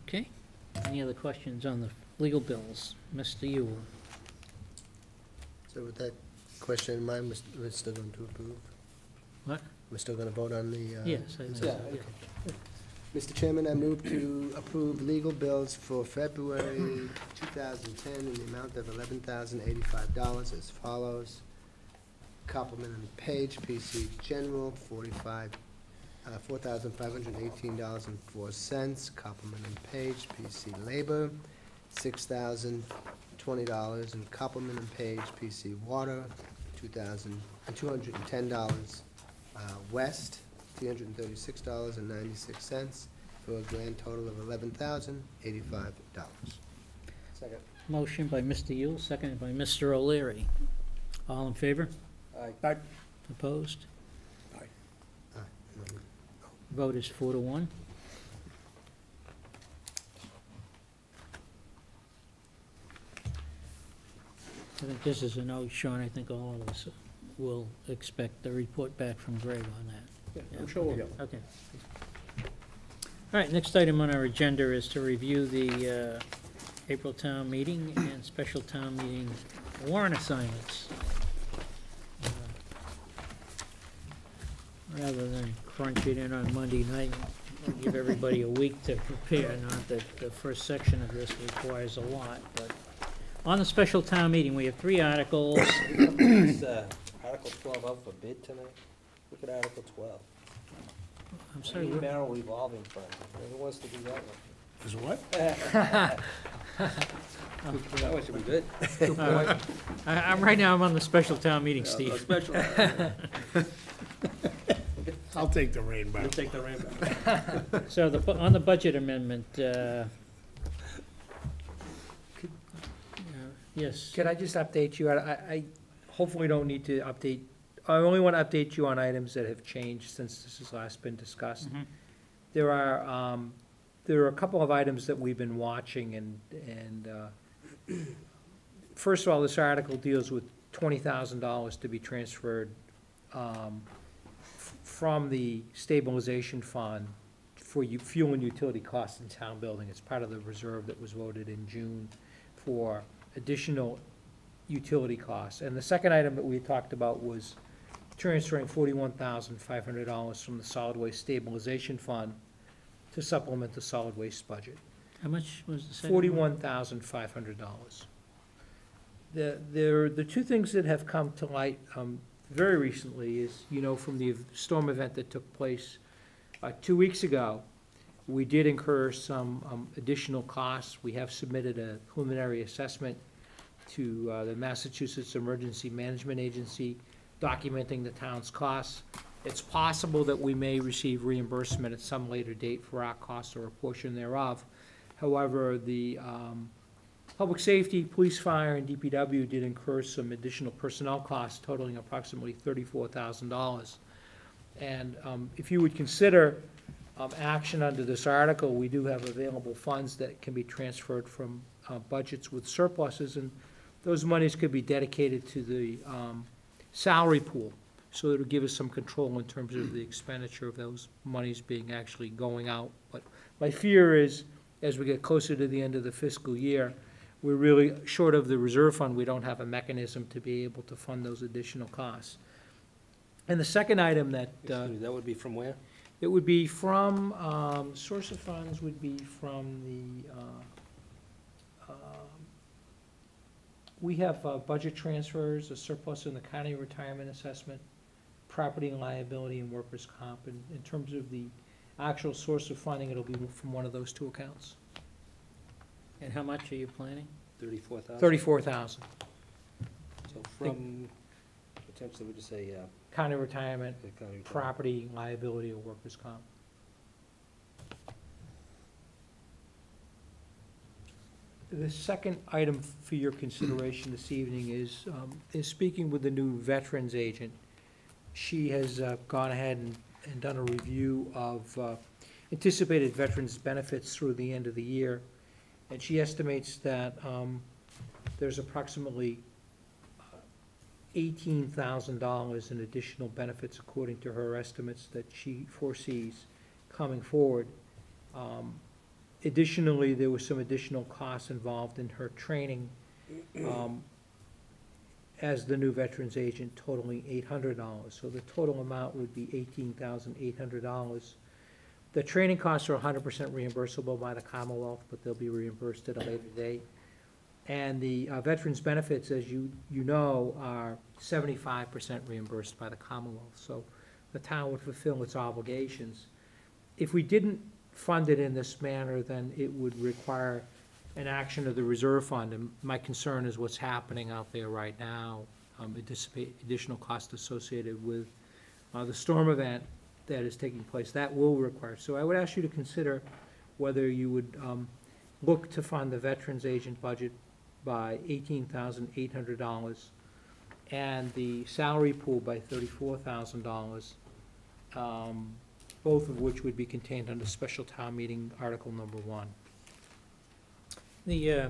Okay. Any other questions on the legal bills? Mr. Yule? So with that question in mind, we're still going to approve? What? We're still going to vote on the? Yes, I think so, Yeah, yeah. okay. Mr. Chairman, I move to approve legal bills for February 2010 in the amount of $11,085 as follows. Copeland and Page, PC General, $4,518.04. Copeland and Page, PC Labor, $6,020. And Copeland and Page, PC Water, $210. West, $336.96, for a grand total of $11,085. Second. Motion by Mr. Yule, seconded by Mr. O'Leary. All in favor? Aye. Opposed? Aye. Vote is 4-1. I think this is a note, Sean. I think all of us will expect the report back from Greg on that. Yeah, I'm sure we'll get one. Okay. All right, next item on our agenda is to review the April town meeting and special town meeting warrant assignments. Rather than crunch it in on Monday night, I'll give everybody a week to prepare. Not that the first section of this requires a lot, but on the special town meeting, we have 3 articles. Is Article 12 out for bid tonight? Look at Article 12. I'm sorry, Barrel revolving fund. Who wants to do that one? Is what? That one should be good. right now I'm on the special town meeting, A Steve. special. I'll take the rain You'll back. take the rain back. So on the budget amendment, yes. Could I just update you? I hopefully don't need to update, I only want to update you on items that have changed since this has last been discussed. Mhm. There are a couple of items that we've been watching, and first of all, this article deals with $20,000 to be transferred from the stabilization fund for fuel and utility costs in town building. It's part of the reserve that was voted in June for additional utility costs. And the second item that we talked about was transferring $41,500 from the solid waste stabilization fund to supplement the solid waste budget. How much was the second one? $41,500. The two things that have come to light very recently is, from the storm event that took place 2 weeks ago, we did incur some additional costs. We have submitted a preliminary assessment to the Massachusetts Emergency Management Agency documenting the town's costs. It's possible that we may receive reimbursement at some later date for our costs or a portion thereof. However, the Public Safety, Police, Fire, and DPW did incur some additional personnel costs totaling approximately $34,000. And if you would consider action under this article, we do have available funds that can be transferred from budgets with surpluses, and those monies could be dedicated to the salary pool, so it would give us some control in terms of the expenditure of those monies being actually going out. But my fear is, as we get closer to the end of the fiscal year, we're really short of the reserve fund. We don't have a mechanism to be able to fund those additional costs. And the second item that That would be from where? it would be from, source of funds would be from the, we have budget transfers, a surplus in the county retirement assessment, property and liability, and workers' comp. And in terms of the actual source of funding, it'll be from one of those 2 accounts. And how much are you planning? 34,000? $34,000. So from, potentially, we just say, County retirement, the county. property, liability, or workers' comp. The second item for your consideration this evening is speaking with the new veterans agent. She has gone ahead and done a review of anticipated veterans benefits through the end of the year. And she estimates that there's approximately $18,000 in additional benefits, according to her estimates, that she foresees coming forward. Additionally, there was some additional costs involved in her training as the new veterans agent, totaling $800. So the total amount would be $18,800. The training costs are 100% reimbursable by the Commonwealth, but they'll be reimbursed at a later date. And the veterans benefits, as you know, are 75% reimbursed by the Commonwealth. So the town would fulfill its obligations. If we didn't fund it in this manner, then it would require an action of the reserve fund. And my concern is what's happening out there right now, anticipate additional costs associated with the storm event that is taking place. That will require. So I would ask you to consider whether you would look to fund the veterans agent budget by $18,800 and the salary pool by $34,000, both of which would be contained under special town meeting article number 1. The,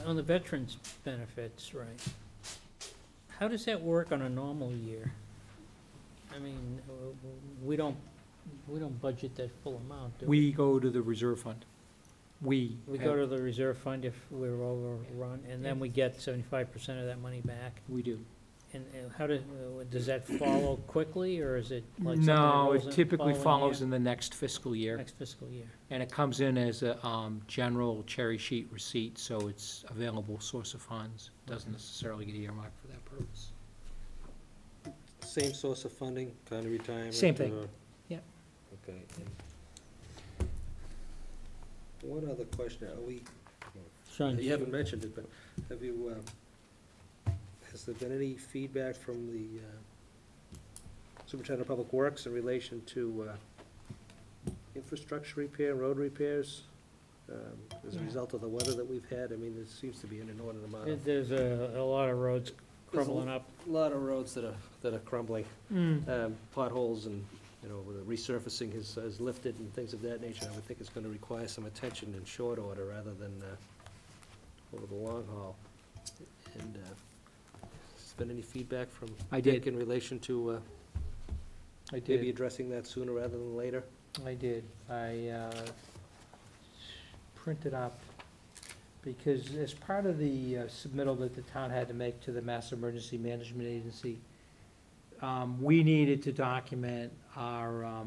on the veterans benefits, right, how does that work on a normal year? I mean, we don't budget that full amount, do we? We go to the reserve fund. We Go to the reserve fund if we're overrun, and then we get 75% of that money back? We do. And how does that follow quickly, or is it like something that No, rolls it in typically following follows year? in the next fiscal year. Next fiscal year. And it comes in as a general cherry sheet receipt, so it's available source of funds. Doesn't necessarily get earmarked for that purpose. Same source of funding, kind of retirement? Same thing. or- Yeah. Okay. and One other question, are we, Sean, you haven't mentioned it, but have you, has there been any feedback from the Superintendent of Public Works in relation to infrastructure repair, road repairs, as a result of the weather that we've had? I mean, there seems to be an inordinate amount of, There's a lot of roads There's a crumbling up. lot of roads that are crumbling. Potholes and, you know, the resurfacing has lifted and things of that nature. I would think it's gonna require some attention in short order rather than over the long haul. And has there been any feedback from I Dick did. in relation to I maybe did. addressing that sooner rather than later? I did. I printed up, because as part of the submittal that the town had to make to the Mass Emergency Management Agency, we needed to document our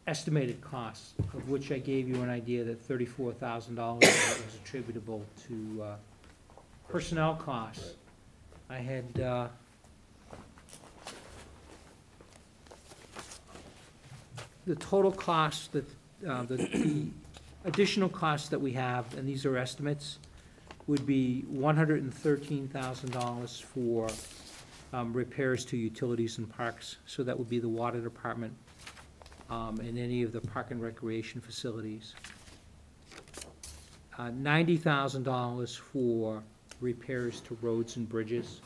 estimated costs, of which I gave you an idea that $34,000 was attributable to personnel costs. I had the total cost that, the additional costs that we have, and these are estimates, would be $113,000 for repairs to utilities and parks. So that would be the water department and any of the park and recreation facilities. $90,000 for repairs to roads and bridges.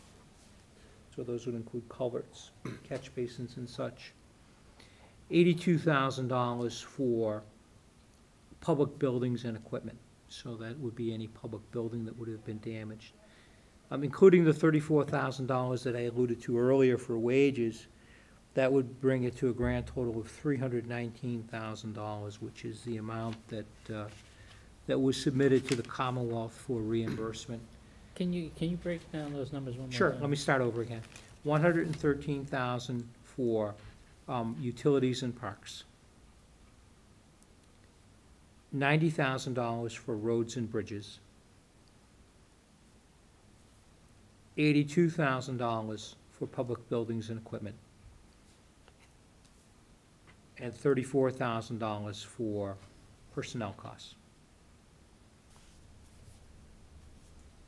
So those would include culverts, catch basins and such. $82,000 for public buildings and equipment. So that would be any public building that would have been damaged. Including the $34,000 that I alluded to earlier for wages, that would bring it to a grand total of $319,000, which is the amount that, that was submitted to the Commonwealth for reimbursement. Can you break down those numbers one more time? Sure, let me start over again. $113,000 for utilities and parks. $90,000 for roads and bridges. $82,000 for public buildings and equipment. And $34,000 for personnel costs.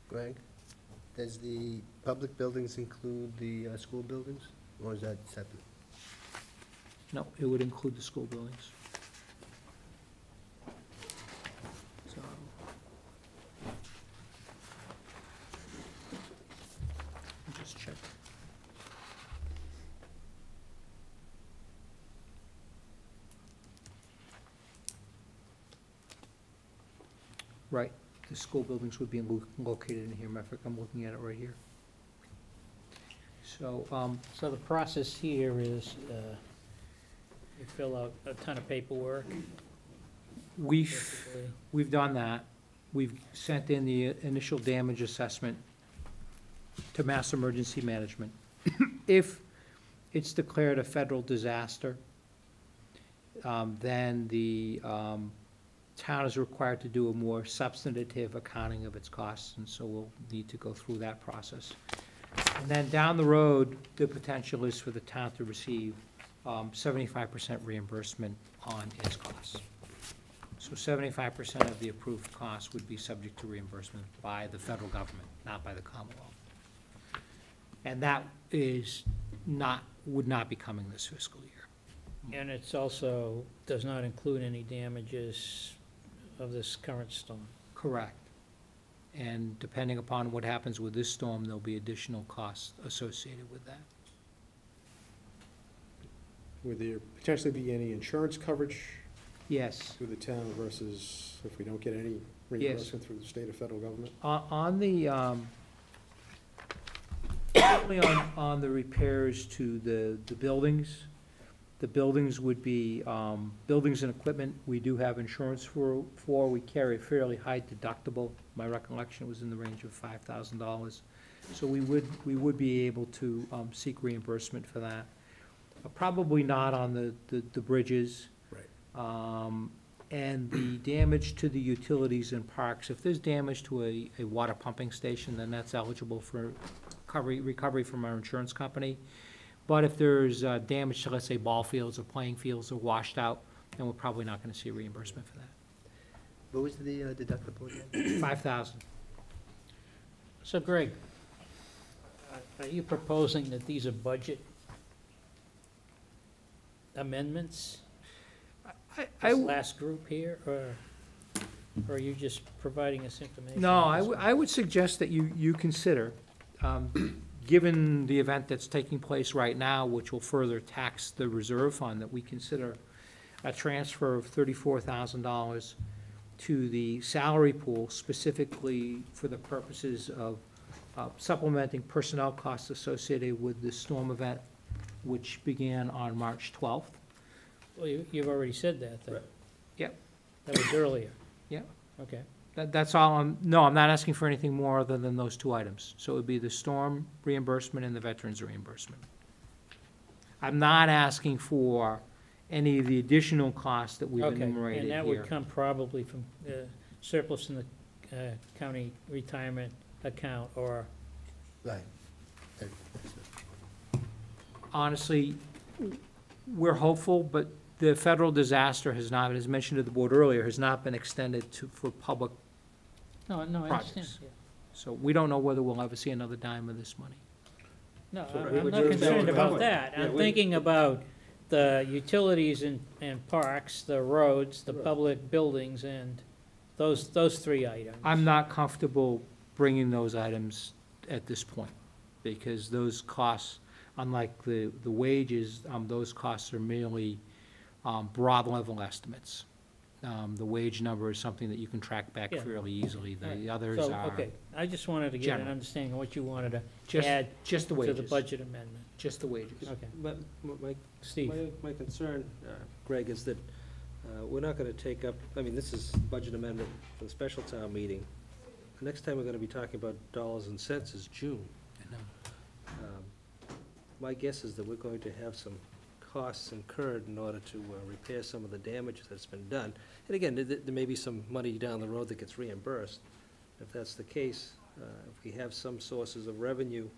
Greg, does the public buildings include the school buildings, or is that separate? No, it would include the school buildings. So, let me just check. Right, the school buildings would be located in here, matter of fact, I'm looking at it right here. So, So the process here is, you fill out a ton of paperwork, basically? We've done that. We've sent in the initial damage assessment to Mass Emergency Management. If it's declared a federal disaster, then the town is required to do a more substantive accounting of its costs, and so we'll need to go through that process. And then down the road, the potential is for the town to receive 75% reimbursement on its costs. So 75% of the approved costs would be subject to reimbursement by the federal government, not by the Commonwealth. And that is not, would not be coming this fiscal year. And it's also, does not include any damages of this current storm. Correct. And depending upon what happens with this storm, there'll be additional costs associated with that. Would there potentially be any insurance coverage Yes. through the town versus if we don't get any reimbursement through the state or federal government? On the, certainly on the repairs to the buildings, the buildings would be, buildings and equipment, we do have insurance for, we carry a fairly high deductible. My recollection was in the range of $5,000. So we would be able to seek reimbursement for that. Probably not on the bridges. Right. And the damage to the utilities and parks, if there's damage to a water pumping station, then that's eligible for recovery from our insurance company. But if there's damage to, let's say, ball fields or playing fields are washed out, then we're probably not gonna see reimbursement for that. What was the deductible again? 5,000. So Greg, are you proposing that these are budget amendments? This last group here, or are you just providing us information? No, I would suggest that you consider, given the event that's taking place right now, which will further tax the reserve fund, that we consider a transfer of $34,000 to the salary pool specifically for the purposes of supplementing personnel costs associated with the storm event, which began on March 12th. Well, you've already said that, though. Right. Yep. That was earlier. Yep. Okay. That's all, I'm not asking for anything more other than those two items. So it would be the storm reimbursement and the veterans reimbursement. I'm not asking for any of the additional costs that we've Okay, enumerated and here. that would come probably from surplus in the county retirement account, or, Right. Honestly, we're hopeful, but the federal disaster has not, as mentioned to the board earlier, has not been extended for public, no, I understand. Projects. Yeah. so we don't know whether we'll ever see another dime of this money. No, So I'm we I'm would not just concerned go about with- that. Yeah, I'm we- thinking about the utilities and parks, the roads, the Right. public buildings, and those three items. I'm not comfortable bringing those items at this point, because those costs, unlike the wages, those costs are merely broad level estimates. The wage number is something that you can track back Yeah. fairly easily. Right. The others So, are okay, I just wanted to get an general. understanding of what you wanted to just, add just the to wages. the budget amendment. Just the wages. Okay, But my Steve? My concern, Greg, is that we're not gonna take up, I mean, this is budget amendment for the special town meeting. The next time we're gonna be talking about dollars and cents is June. I know. My guess is that we're going to have some costs incurred in order to repair some of the damage that's been done. And again, there may be some money down the road that gets reimbursed. If that's the case, if we have some sources of revenue,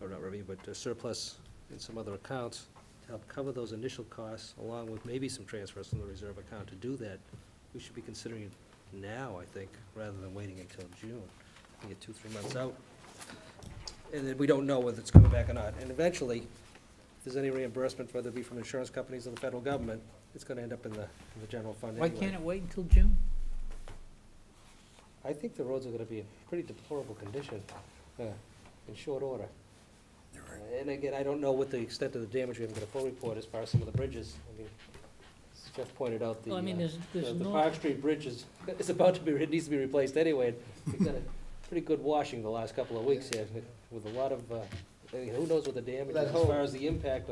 or not revenue, but surplus in some other accounts to help cover those initial costs, along with maybe some transfers from the reserve account to do that, we should be considering it now, I think, rather than waiting until June. We get 2-3 months out, and then we don't know whether it's coming back or not. And eventually, if there's any reimbursement, whether it be from insurance companies or the federal government, it's gonna end up in the general fund Why anyway. can't it wait until June? I think the roads are gonna be in pretty deplorable condition, in short order. And again, I don't know what the extent of the damage, we haven't got a full report as far as some of the bridges. I mean, as Jeff pointed out, Well, I mean, there's the no, Park Street Bridge is about to be, it needs to be replaced anyway. We've got a pretty good washing the last couple of weeks here, with a lot of, I mean, who knows what the damage That is as whole- far as the impact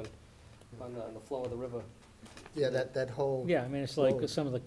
on the flow of the river. Yeah, that whole. Yeah, I mean, it's like Road. some of the